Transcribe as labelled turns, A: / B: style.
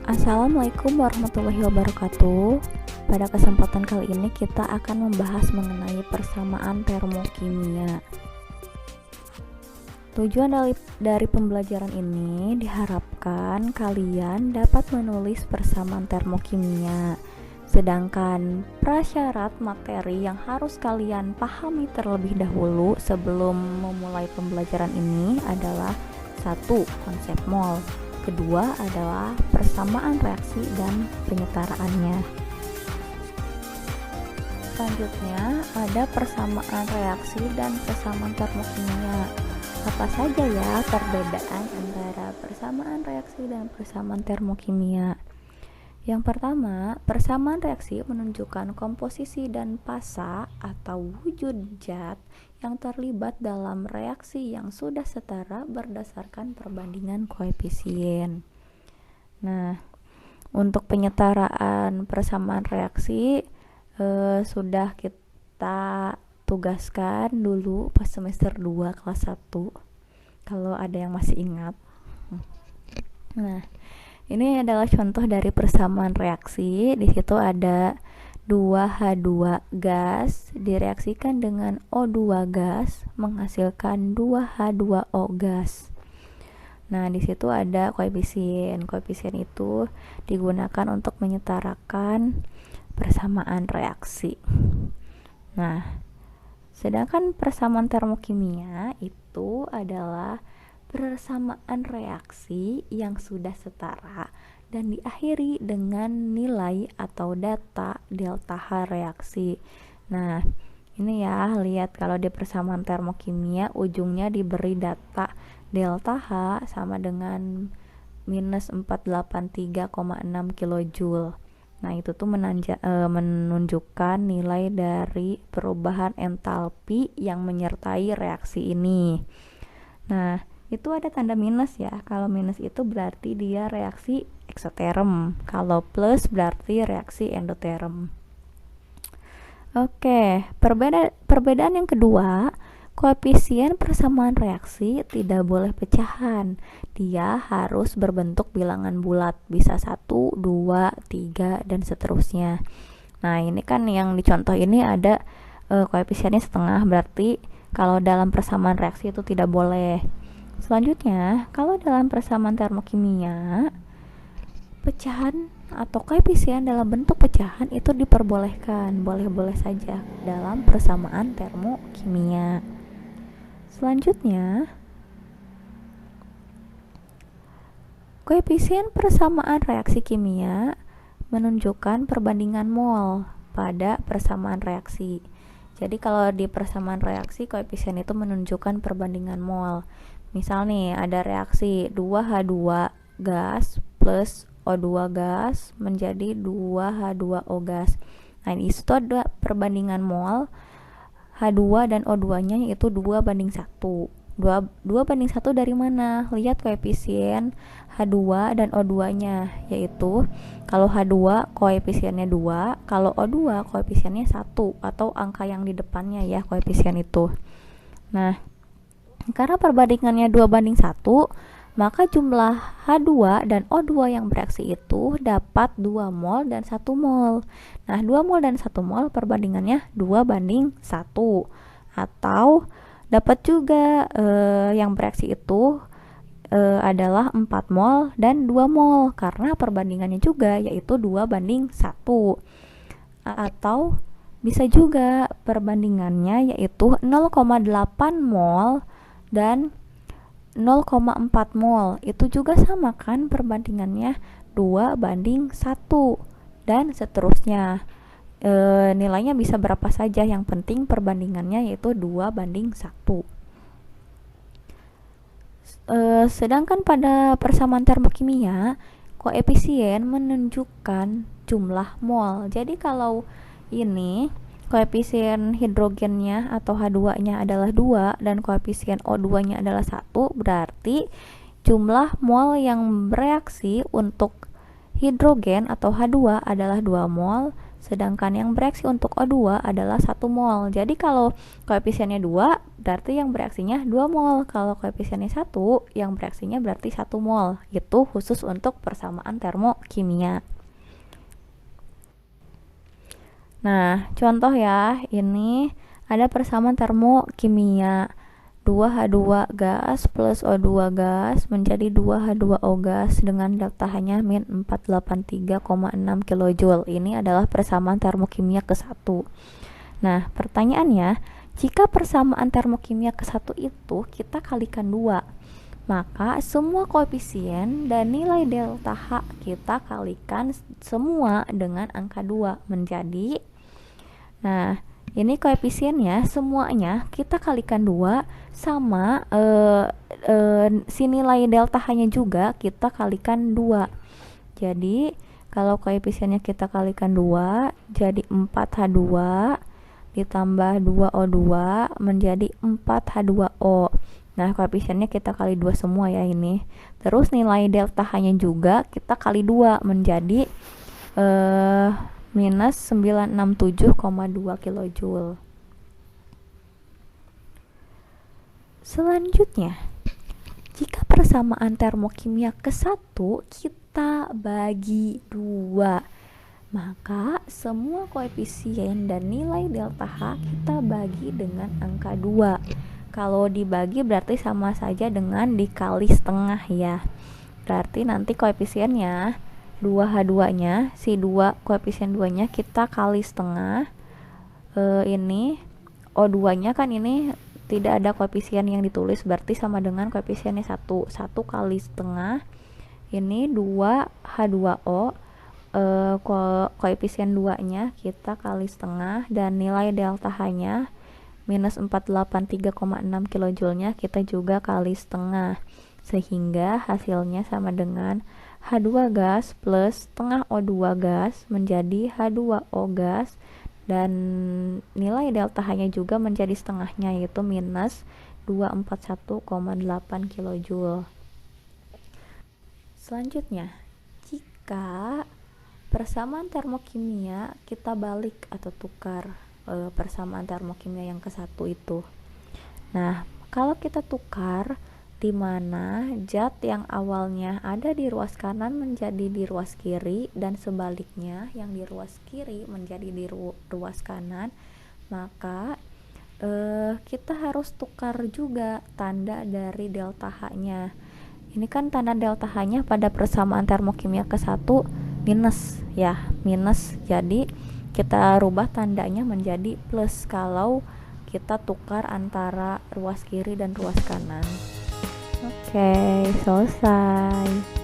A: Assalamualaikum warahmatullahi wabarakatuh. Pada kesempatan kali ini kita akan membahas mengenai persamaan termokimia. Tujuan dari pembelajaran ini diharapkan kalian dapat menulis persamaan termokimia. Sedangkan prasyarat materi yang harus kalian pahami terlebih dahulu sebelum memulai pembelajaran ini adalah 1. Konsep mol. Kedua adalah persamaan reaksi dan penyetaraannya. Selanjutnya ada persamaan reaksi dan persamaan termokimia. Apa saja ya perbedaan antara persamaan reaksi dan persamaan termokimia? Yang pertama, persamaan reaksi menunjukkan komposisi dan fasa atau wujud zat yang terlibat dalam reaksi yang sudah setara berdasarkan perbandingan koefisien. Nah, untuk penyetaraan persamaan reaksi sudah kita tugaskan dulu pas semester 2 kelas 1 kalau ada yang masih ingat. Nah, ini adalah contoh dari persamaan reaksi. Di situ ada 2H2 gas direaksikan dengan O2 gas menghasilkan 2H2O gas. Nah, di situ ada koefisien. Koefisien itu digunakan untuk menyetarakan persamaan reaksi. Nah, sedangkan persamaan termokimia itu adalah persamaan reaksi yang sudah setara dan diakhiri dengan nilai atau data delta H reaksi. Nah, ini ya, lihat kalau di persamaan termokimia ujungnya diberi data delta H sama dengan minus 483,6 kJ. Nah, itu tuh menunjukkan nilai dari perubahan entalpi yang menyertai reaksi ini. Nah, itu ada tanda minus ya. Kalau minus itu berarti dia reaksi eksoterm. Kalau plus berarti reaksi endoterm. Oke, perbedaan yang kedua, koefisien persamaan reaksi tidak boleh pecahan. Dia harus berbentuk bilangan bulat, bisa 1, 2, 3 dan seterusnya. Nah, ini kan yang dicontoh ini ada koefisiennya setengah, berarti kalau dalam persamaan reaksi itu tidak boleh. Selanjutnya, kalau dalam persamaan termokimia, pecahan atau koefisien dalam bentuk pecahan itu diperbolehkan, boleh-boleh saja dalam persamaan termokimia. Selanjutnya, koefisien persamaan reaksi kimia menunjukkan perbandingan mol pada persamaan reaksi. Jadi kalau di persamaan reaksi, koefisien itu menunjukkan perbandingan mol. Misal nih, ada reaksi 2H2 gas plus O2 gas menjadi 2H2O gas. Nah, di situ ada perbandingan mol H2 dan O2-nya yaitu 2:1. 2:1 dari mana? Lihat koefisien H2 dan O2-nya, yaitu kalau H2 koefisiennya 2, kalau O2 koefisiennya 1 atau angka yang di depannya ya koefisien itu. Nah, karena perbandingannya 2:1, maka jumlah H2 dan O2 yang bereaksi itu dapat 2 mol dan 1 mol. Nah, 2 mol dan 1 mol perbandingannya 2:1. Atau dapat juga yang bereaksi itu adalah 4 mol dan 2 mol karena perbandingannya juga yaitu 2:1. Atau bisa juga perbandingannya yaitu 0,8 mol dan 0,4 mol. Itu juga sama kan perbandingannya 2:1 dan seterusnya. Nilainya bisa berapa saja, yang penting perbandingannya yaitu 2:1. Sedangkan pada persamaan termokimia, koefisien menunjukkan jumlah mol. Jadi kalau ini koefisien hidrogennya atau H2-nya adalah 2 dan koefisien O2-nya adalah 1, berarti jumlah mol yang bereaksi untuk hidrogen atau H2 adalah 2 mol, sedangkan yang bereaksi untuk O2 adalah 1 mol. Jadi kalau koefisiennya 2, berarti yang bereaksinya 2 mol. Kalau koefisiennya 1, yang bereaksinya berarti 1 mol. Itu khusus untuk persamaan termokimia. Nah, contoh ya, ini ada persamaan termokimia 2H2 gas plus O2 gas menjadi 2H2O gas dengan delta H-nya min 483,6 kJ. Ini adalah persamaan termokimia ke-1. Nah, pertanyaannya, jika persamaan termokimia ke-1 itu kita kalikan 2, maka semua koefisien dan nilai delta H kita kalikan semua dengan angka 2 menjadi, nah ini koefisiennya semuanya kita kalikan 2 sama si nilai delta H nya juga kita kalikan 2. Jadi kalau koefisiennya kita kalikan 2 jadi 4H2 ditambah 2O2 menjadi 4H2O. Nah, koefisiennya kita kali 2 semua ya ini. Terus nilai delta H-nya juga kita kali 2 menjadi minus 967,2 kJ. Selanjutnya, jika persamaan termokimia ke-1 kita bagi 2, maka semua koefisien dan nilai delta H kita bagi dengan angka 2. Kalau dibagi berarti sama saja dengan dikali setengah ya. Berarti nanti koefisiennya 2H2 nya, si 2 koefisien 2 nya kita kali setengah. Ini O2 nya kan ini tidak ada koefisien yang ditulis, berarti sama dengan koefisiennya 1 kali setengah. Ini 2H2O, koefisien 2 nya kita kali setengah, dan nilai delta H nya minus 483,6 kJ nya kita juga kali setengah, sehingga hasilnya sama dengan H2 gas plus setengah O2 gas menjadi H2O gas, dan nilai delta H nya juga menjadi setengahnya, yaitu minus 241,8 kJ. Selanjutnya, jika persamaan termokimia kita balik atau tukar persamaan termokimia yang ke-1 itu. Nah, kalau kita tukar, di mana zat yang awalnya ada di ruas kanan menjadi di ruas kiri, dan sebaliknya yang di ruas kiri menjadi di ruas kanan, maka kita harus tukar juga tanda dari delta H-nya. Ini kan tanda delta H-nya pada persamaan termokimia ke-1 minus ya, minus. Jadi kita rubah tandanya menjadi plus kalau kita tukar antara ruas kiri dan ruas kanan. Oke, selesai.